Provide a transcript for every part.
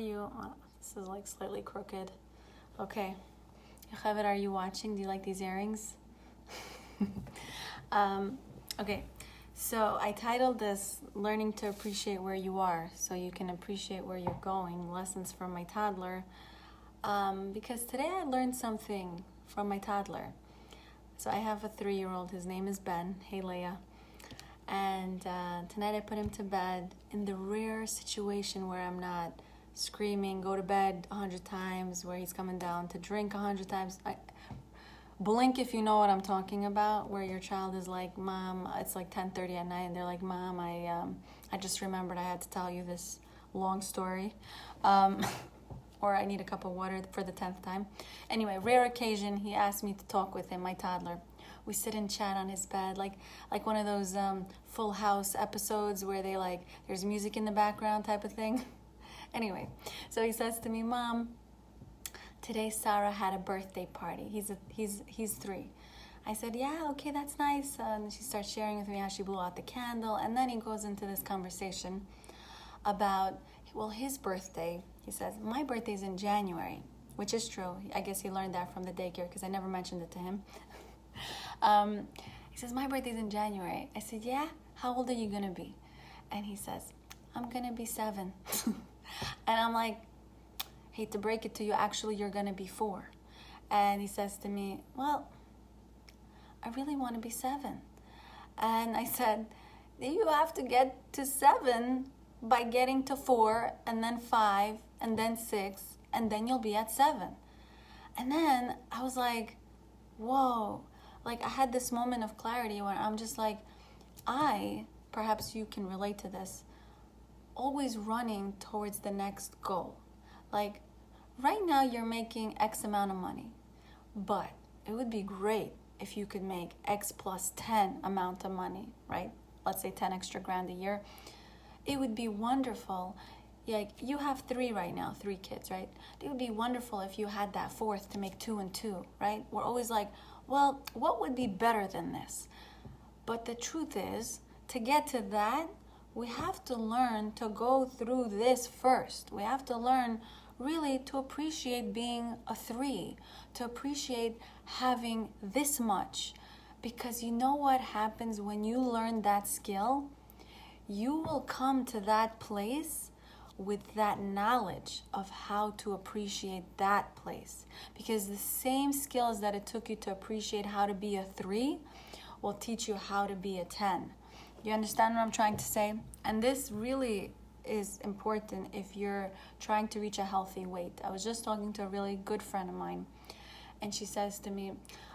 you? Oh, this is like slightly crooked. Okay. Yocheved, are you watching? Do you like these earrings? Okay. So I titled this Learning to Appreciate Where You Are so you can appreciate where you're going. Lessons from my toddler. Because today I learned something from my toddler. So I have a 3-year-old. His name is Ben. Hey, Leah. And tonight I put him to bed in the rare situation where I'm not screaming, go to bed 100 times, where he's coming down to drink 100 times. Blink if you know what I'm talking about, where your child is like, Mom, it's like 10:30 at night, and they're like, Mom, I just remembered I had to tell you this long story. Or I need a cup of water for the 10th time. Anyway, rare occasion, he asked me to talk with him, my toddler. We sit and chat on his bed, like one of those Full House episodes where they there's music in the background type of thing. Anyway, so he says to me, Mom, today Sarah had a birthday party. He's 3. I said, yeah, okay, that's nice. And she starts sharing with me how she blew out the candle. And then he goes into this conversation about, well, his birthday. He says, my birthday's in January, which is true. I guess he learned that from the daycare because I never mentioned it to him. He says, my birthday's in January. I said, yeah? How old are you going to be? And he says, I'm going to be 7. And I'm like, hate to break it to you, actually, you're going to be 4. And he says to me, well, I really want to be 7. And I said, you have to get to 7 by getting to 4, and then 5, and then 6, and then you'll be at 7. And then I was like, whoa. I had this moment of clarity where I'm just like, perhaps you can relate to this, always running towards the next goal. Like, right now you're making X amount of money, but it would be great if you could make X plus 10 amount of money, right? Let's say 10 extra grand a year. It would be wonderful. Like, you have 3 right now, 3 kids, right? It would be wonderful if you had that 4th to make 2 and 2, right? We're always like, well, what would be better than this? But the truth is, to get to that, we have to learn to go through this first. We have to learn really to appreciate being a 3, to appreciate having this much. Because you know what happens when you learn that skill? You will come to that place with that knowledge of how to appreciate that place. Because the same skills that it took you to appreciate how to be a 3 will teach you how to be a 10. You understand what I'm trying to say? And this really is important if you're trying to reach a healthy weight. I was just talking to a really good friend of mine, and she says to me,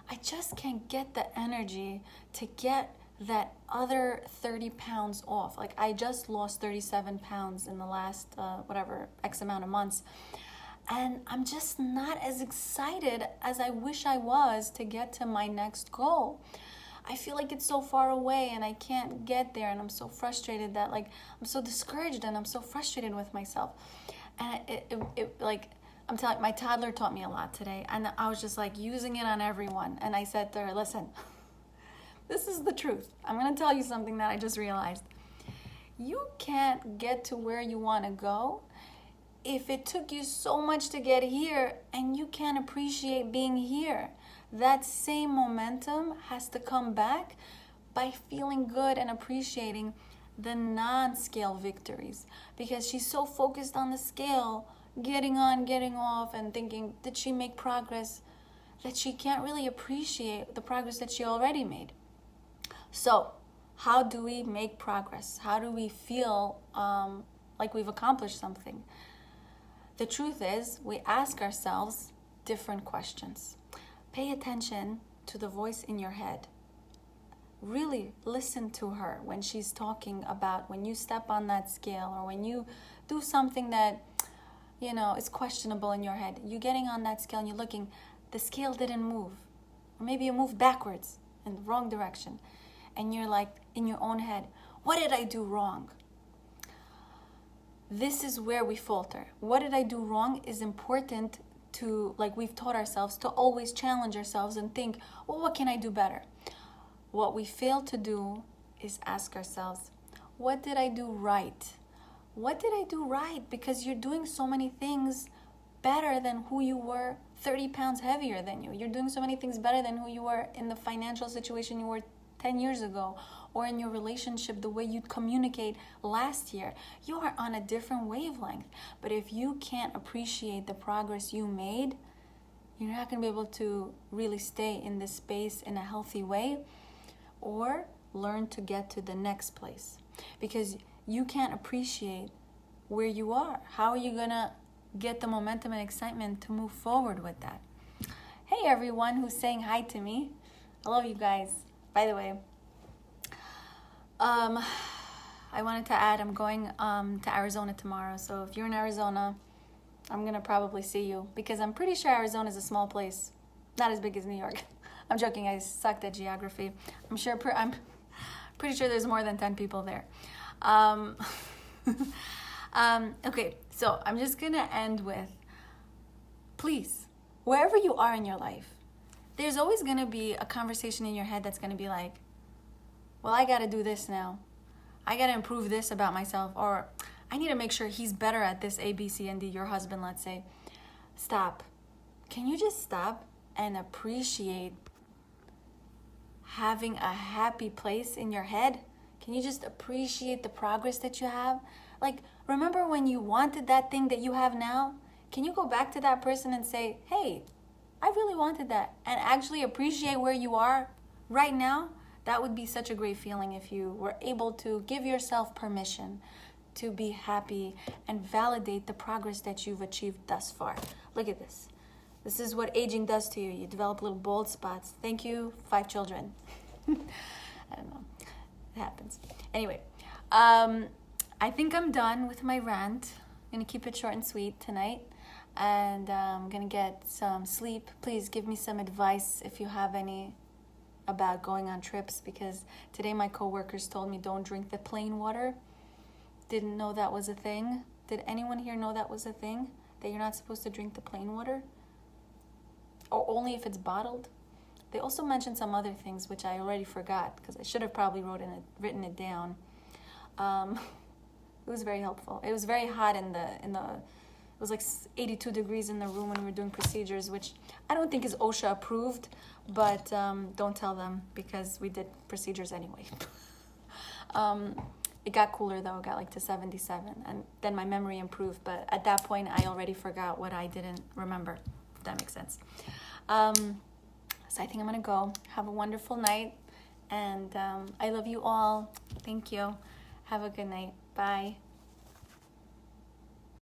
I just can't get the energy to get that other 30 pounds off. Like, I just lost 37 pounds in the last, X amount of months. And I'm just not as excited as I wish I was to get to my next goal. I feel like it's so far away and I can't get there, and I'm so frustrated that I'm so discouraged and I'm so frustrated with myself. And I'm telling you, my toddler taught me a lot today, and I was just using it on everyone. And I said to her, listen, this is the truth. I'm going to tell you something that I just realized. You can't get to where you want to go if it took you so much to get here and you can't appreciate being here. That same momentum has to come back by feeling good and appreciating the non-scale victories. Because she's so focused on the scale, getting on, getting off, and thinking, did she make progress? That she can't really appreciate the progress that she already made. So, how do we make progress? How do we feel like we've accomplished something? The truth is, we ask ourselves different questions. Pay attention to the voice in your head. Really listen to her when she's talking about when you step on that scale, or when you do something that, is questionable in your head. You're getting on that scale and you're looking, the scale didn't move. Or maybe you moved backwards in the wrong direction. And you're like, in your own head, what did I do wrong? This is where we falter. What did I do wrong is important to, we've taught ourselves to always challenge ourselves and think, well, what can I do better? What we fail to do is ask ourselves, what did I do right? what did I do right? Because you're doing so many things better than who you were 30 pounds heavier than you. You're doing so many things better than who you were in the financial situation you were 10 years ago, or in your relationship, the way you communicate last year. You are on a different wavelength. But if you can't appreciate the progress you made, you're not going to be able to really stay in this space in a healthy way, or learn to get to the next place. Because you can't appreciate where you are. How are you going to get the momentum and excitement to move forward with that? Hey everyone who's saying hi to me. I love you guys. By the way, I wanted to add, I'm going to Arizona tomorrow. So if you're in Arizona, I'm going to probably see you, because I'm pretty sure Arizona is a small place. Not as big as New York. I'm joking. I sucked at geography. I'm pretty sure there's more than 10 people there. Okay, so I'm just going to end with, please, wherever you are in your life, there's always going to be a conversation in your head that's going to be like, well, I got to do this now. I got to improve this about myself. Or I need to make sure he's better at this A, B, C, and D. Your husband, let's say. Stop. Can you just stop and appreciate having a happy place in your head? Can you just appreciate the progress that you have? Like, remember when you wanted that thing that you have now? Can you go back to that person and say, hey, I really wanted that, and actually appreciate where you are right now? That would be such a great feeling if you were able to give yourself permission to be happy and validate the progress that you've achieved thus far. Look at this. This is what aging does to you. You develop little bald spots. Thank you, 5 children. I don't know. It happens. Anyway, I think I'm done with my rant. I'm going to keep it short and sweet tonight. And I'm going to get some sleep. Please give me some advice if you have any about going on trips, because today my coworkers told me don't drink the plain water. Didn't know that was a thing. Did anyone here know that was a thing? That you're not supposed to drink the plain water? Or only if it's bottled? They also mentioned some other things which I already forgot, because I should have probably written it down. It was very helpful. It was very hot in the it was like 82 degrees in the room when we were doing procedures, which I don't think is OSHA approved, but don't tell them, because we did procedures anyway. It got cooler though. It got like to 77, and then my memory improved, but at that point I already forgot what I didn't remember, if that makes sense. So I think I'm gonna go. Have a wonderful night, and I love you all. Thank you. Have a good night. Bye.